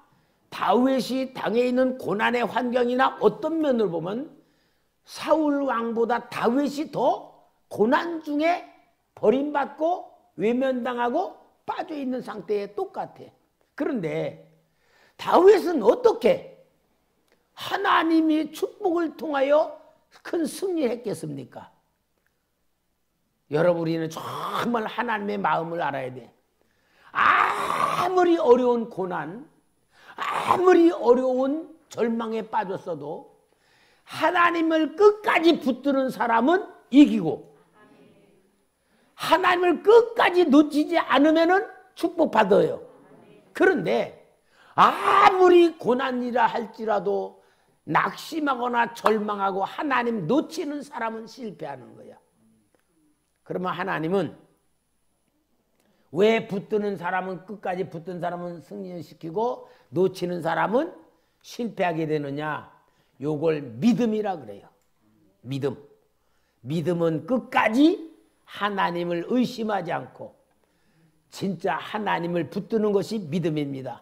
[SPEAKER 2] 다윗이 당해 있는 고난의 환경이나 어떤 면을 보면 사울 왕보다 다윗이 더 고난 중에 버림받고 외면당하고 빠져 있는 상태에 똑같아. 그런데 다윗은 어떻게 하나님이 축복을 통하여 큰 승리했겠습니까? 여러분, 우리는 정말 하나님의 마음을 알아야 돼. 아무리 어려운 고난, 아무리 어려운 절망에 빠졌어도 하나님을 끝까지 붙드는 사람은 이기고 하나님을 끝까지 놓치지 않으면 축복받아요. 그런데 아무리 고난이라 할지라도 낙심하거나 절망하고 하나님 놓치는 사람은 실패하는 거야. 그러면 하나님은 왜 붙드는 사람은 끝까지 붙든 사람은 승리시키고 놓치는 사람은 실패하게 되느냐? 요걸 믿음이라 그래요. 믿음은 끝까지 하나님을 의심하지 않고 진짜 하나님을 붙드는 것이 믿음입니다.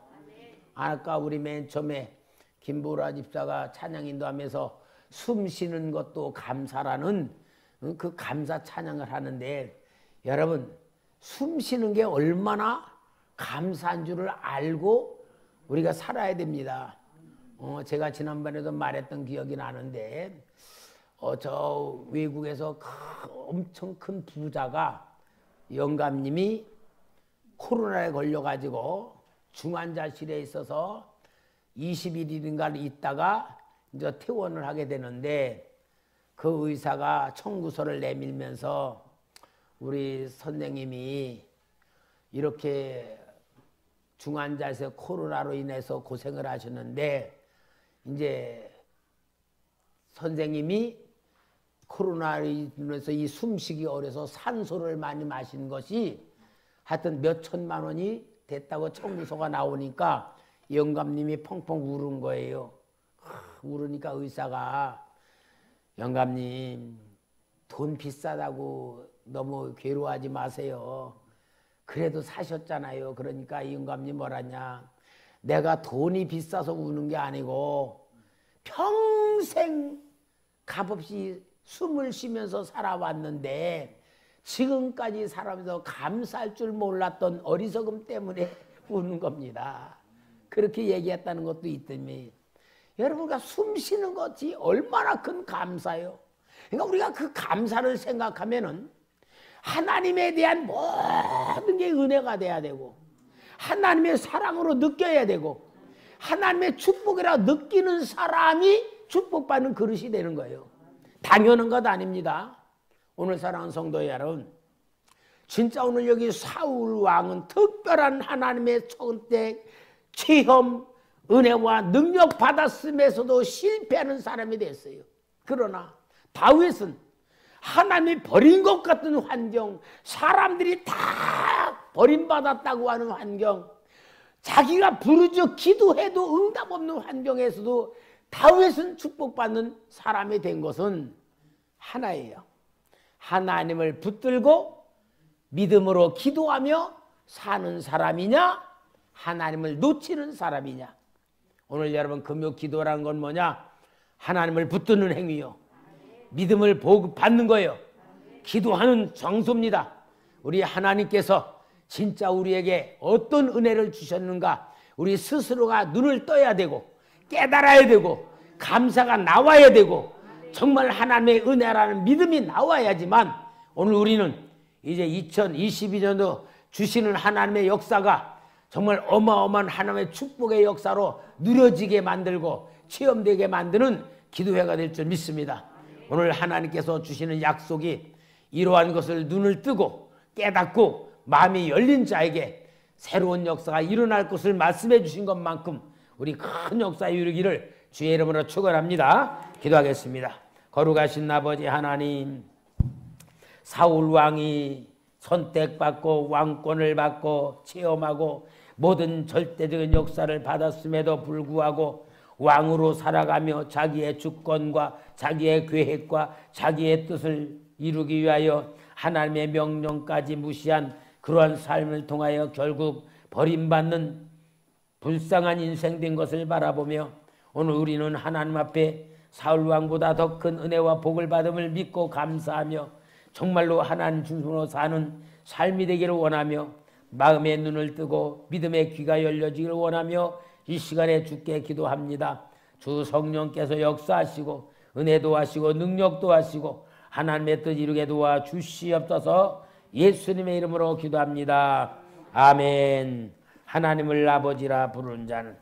[SPEAKER 2] 아까 우리 맨 처음에 김보라 집사가 찬양 인도하면서 숨 쉬는 것도 감사라는 그 감사 찬양을 하는데, 여러분, 숨 쉬는 게 얼마나 감사한 줄을 알고 우리가 살아야 됩니다. 제가 지난번에도 말했던 기억이 나는데 저 외국에서 엄청 큰 부자가 영감님이 코로나에 걸려가지고 중환자실에 있어서 21일인가 있다가 이제 퇴원을 하게 되는데 그 의사가 청구서를 내밀면서 우리 선생님이 이렇게 중환자에서 코로나로 인해서 고생을 하셨는데 이제 선생님이 코로나로 인해서 이 숨쉬기 어려서 산소를 많이 마신 것이 하여튼 몇 천만 원이 됐다고 청구서가 나오니까 영감님이 펑펑 울은 거예요. 울으니까 의사가 영감님 돈 비싸다고 너무 괴로워하지 마세요. 그래도 사셨잖아요. 그러니까 이 영감님 뭐라냐, 내가 돈이 비싸서 우는 게 아니고 평생 값없이 숨을 쉬면서 살아왔는데 지금까지 살아면서 감사할 줄 몰랐던 어리석음 때문에 우는 겁니다. 그렇게 얘기했다는 것도 있더니 여러분과 숨 쉬는 것이 얼마나 큰 감사예요. 그러니까 우리가 그 감사를 생각하면은 하나님에 대한 모든 게 은혜가 돼야 되고, 하나님의 사랑으로 느껴야 되고, 하나님의 축복이라 느끼는 사람이 축복받는 그릇이 되는 거예요. 당연한 것 아닙니다. 오늘 사랑하는 성도 여러분, 진짜 오늘 여기 사울 왕은 특별한 하나님의 선택, 체험, 은혜와 능력 받았음에서도 실패하는 사람이 됐어요. 그러나 다윗은 하나님이 버린 것 같은 환경, 사람들이 다 버림받았다고 하는 환경, 자기가 부르짖어 기도해도 응답 없는 환경에서도 다윗은 축복받는 사람이 된 것은 하나예요. 하나님을 붙들고 믿음으로 기도하며 사는 사람이냐, 하나님을 놓치는 사람이냐. 오늘 여러분 금요 기도라는 건 뭐냐? 하나님을 붙드는 행위요, 믿음을 받는 거예요. 기도하는 장소입니다. 우리 하나님께서 진짜 우리에게 어떤 은혜를 주셨는가, 우리 스스로가 눈을 떠야 되고 깨달아야 되고 감사가 나와야 되고 정말 하나님의 은혜라는 믿음이 나와야지만 오늘 우리는 이제 2022년도 주시는 하나님의 역사가 정말 어마어마한 하나님의 축복의 역사로 누려지게 만들고 체험되게 만드는 기도회가 될 줄 믿습니다. 오늘 하나님께서 주시는 약속이 이러한 것을 눈을 뜨고 깨닫고 마음이 열린 자에게 새로운 역사가 일어날 것을 말씀해 주신 것만큼 우리 큰 역사에 이르기를 주의 이름으로 축원합니다. 기도하겠습니다. 거룩하신 아버지 하나님, 사울 왕이 선택받고 왕권을 받고 체험하고 모든 절대적인 역사를 받았음에도 불구하고 왕으로 살아가며 자기의 주권과 자기의 계획과 자기의 뜻을 이루기 위하여 하나님의 명령까지 무시한 그러한 삶을 통하여 결국 버림받는 불쌍한 인생 된 것을 바라보며 오늘 우리는 하나님 앞에 사울 왕보다 더 큰 은혜와 복을 받음을 믿고 감사하며 정말로 하나님 중심으로 사는 삶이 되기를 원하며 마음의 눈을 뜨고 믿음의 귀가 열려지기를 원하며 이 시간에 주께 기도합니다. 주 성령께서 역사하시고 은혜도 하시고 능력도 하시고 하나님의 뜻 이루게 도와 주시옵소서. 예수님의 이름으로 기도합니다. 아멘. 하나님을 아버지라 부르는 자는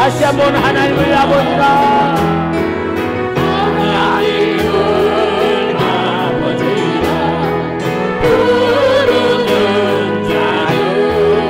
[SPEAKER 2] 다시 한번 하나님을 아버지라 하나님을 아버지라 부르는 자는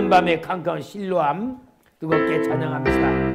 [SPEAKER 2] 어두운 밤에 캄캄한 실로암 뜨겁게 찬양합시다.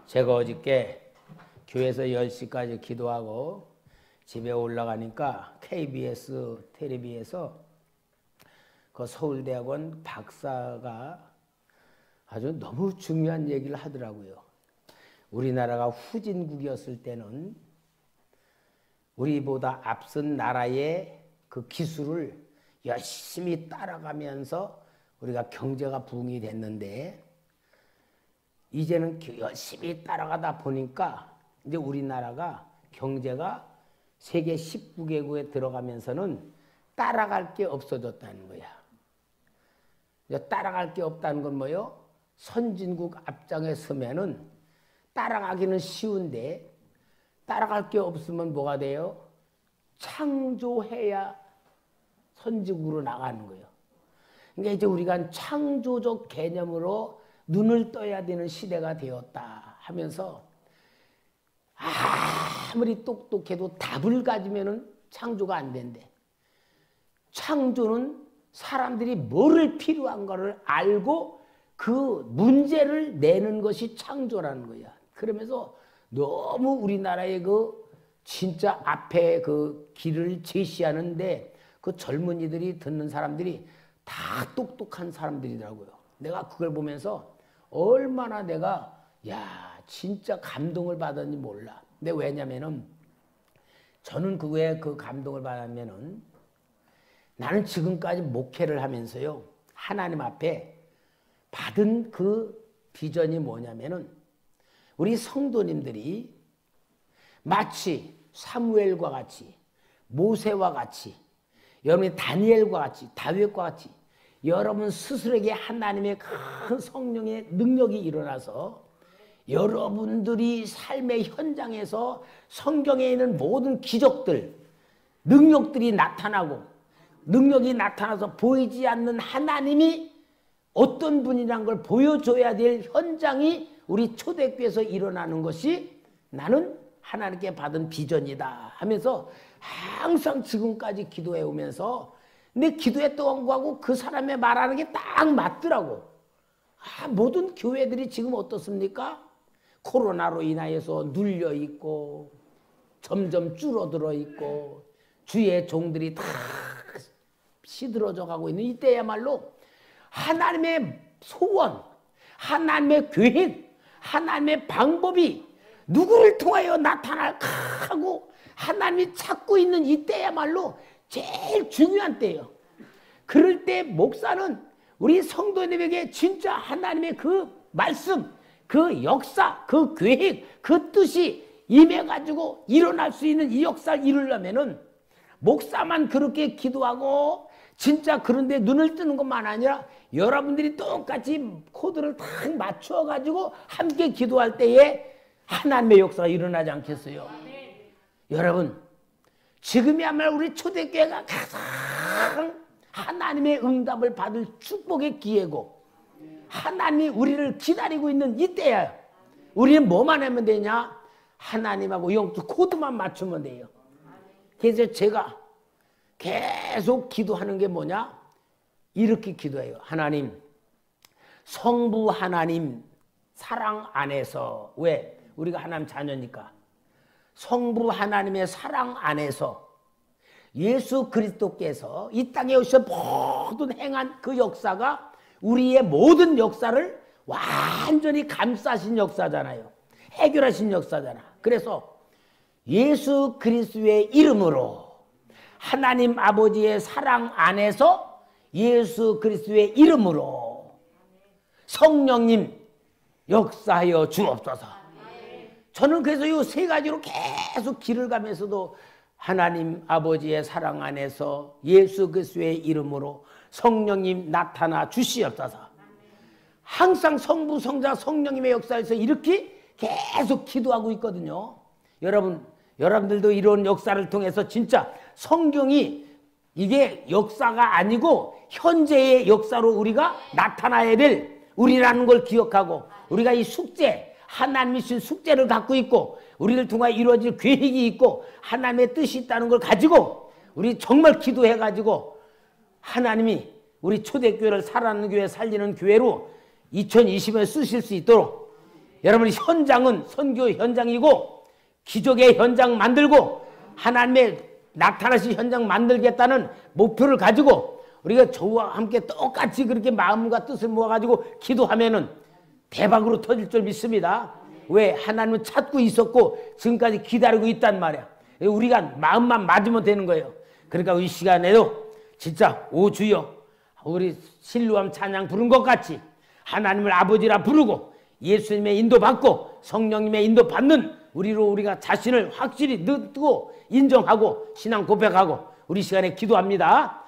[SPEAKER 2] 제가 어저께 교회에서 10시까지 기도하고 집에 올라가니까 KBS 텔레비에서 그 서울대학원 박사가 아주 너무 중요한 얘기를 하더라고요. 우리나라가 후진국이었을 때는 우리보다 앞선 나라의 그 기술을 열심히 따라가면서 우리가 경제가 부흥이 됐는데, 이제는 열심히 따라가다 보니까 이제 우리나라가 경제가 세계 19개국에 들어가면서는 따라갈 게 없어졌다는 거야. 따라갈 게 없다는 건 뭐요? 선진국 앞장에 서면은 따라가기는 쉬운데 따라갈 게 없으면 뭐가 돼요? 창조해야 선진국으로 나가는 거예요. 그러니까 이제 우리가 창조적 개념으로 눈을 떠야 되는 시대가 되었다 하면서, 아무리 똑똑해도 답을 가지면은 창조가 안 된대. 창조는 사람들이 뭐를 필요한가를 알고 그 문제를 내는 것이 창조라는 거야. 그러면서 너무 우리나라의 그 진짜 앞에 그 길을 제시하는데 그 젊은이들이 듣는 사람들이 다 똑똑한 사람들이더라고요. 내가 그걸 보면서 얼마나 내가 진짜 감동을 받았는지 몰라. 근데 왜냐면은 저는 왜 그 감동을 받았냐면은 나는 지금까지 목회를 하면서요 하나님 앞에 받은 그 비전이 뭐냐면은 우리 성도님들이 마치 사무엘과 같이 모세와 같이 여러분이 다니엘과 같이 다윗과 같이 여러분 스스로에게 하나님의 큰 성령의 능력이 일어나서 여러분들이 삶의 현장에서 성경에 있는 모든 기적들 능력들이 나타나고 능력이 나타나서 보이지 않는 하나님이 어떤 분이란 걸 보여줘야 될 현장이 우리 초대교회에서 일어나는 것이 나는 하나님께 받은 비전이다 하면서 항상 지금까지 기도해 오면서 내 기도했던 거하고 그 사람의 말하는 게 딱 맞더라고. 모든 교회들이 지금 어떻습니까? 코로나로 인하여서 눌려 있고 점점 줄어들어 있고 주의 종들이 다 시들어져 가고 있는 이때야말로 하나님의 소원, 하나님의 계획, 하나님의 방법이 누구를 통하여 나타날까 하고 하나님이 찾고 있는 이때야말로 제일 중요한 때예요. 그럴 때 목사는 우리 성도님에게 진짜 하나님의 그 말씀, 그 역사, 그 계획, 그 뜻이 임해가지고 일어날 수 있는 이 역사를 이루려면은 목사만 그렇게 기도하고 진짜 그런데 눈을 뜨는 것만 아니라 여러분들이 똑같이 코드를 딱 맞춰가지고 함께 기도할 때에 하나님의 역사가 일어나지 않겠어요? 여러분 지금이야말로 우리 초대교회가 가장 하나님의 응답을 받을 축복의 기회고 하나님이 우리를 기다리고 있는 이때야. 우리는 뭐만 하면 되냐? 하나님하고 영적 코드만 맞추면 돼요. 그래서 제가 계속 기도하는 게 뭐냐? 이렇게 기도해요. 하나님, 성부 하나님 사랑 안에서. 왜? 우리가 하나님 자녀니까. 성부 하나님의 사랑 안에서 예수 그리스도께서 이 땅에 오셔 모든 행한 그 역사가 우리의 모든 역사를 완전히 감싸신 역사잖아요. 해결하신 역사잖아. 그래서 예수 그리스도의 이름으로 하나님 아버지의 사랑 안에서 예수 그리스도의 이름으로 성령님 역사하여 주옵소서. 저는 그래서 이 세 가지로 계속 길을 가면서도 하나님 아버지의 사랑 안에서 예수 그리스도의 이름으로 성령님 나타나 주시옵소서. 항상 성부 성자 성령님의 역사에서 이렇게 계속 기도하고 있거든요. 여러분들도 이런 역사를 통해서 진짜 성경이 이게 역사가 아니고 현재의 역사로 우리가 나타나야 될 우리라는 걸 기억하고 우리가 이 숙제 하나님이 주신 숙제를 갖고 있고 우리를 통해 이루어질 계획이 있고 하나님의 뜻이 있다는 걸 가지고 우리 정말 기도해가지고 하나님이 우리 초대교회를 살아나는 교회 살리는 교회로 2020년에 쓰실 수 있도록 여러분의 현장은 선교 현장이고 기적의 현장 만들고 하나님의 나타나신 현장 만들겠다는 목표를 가지고 우리가 저와 함께 똑같이 그렇게 마음과 뜻을 모아가지고 기도하면은 대박으로 터질 줄 믿습니다. 왜? 하나님은 찾고 있었고 지금까지 기다리고 있단 말이야. 우리가 마음만 맞으면 되는 거예요. 그러니까 이 시간에도 진짜 오 주여 우리 실로암 찬양 부른 것 같이 하나님을 아버지라 부르고 예수님의 인도받고 성령님의 인도받는 우리로 우리가 자신을 확실히 느끼고 인정하고 신앙 고백하고 우리 시간에 기도합니다.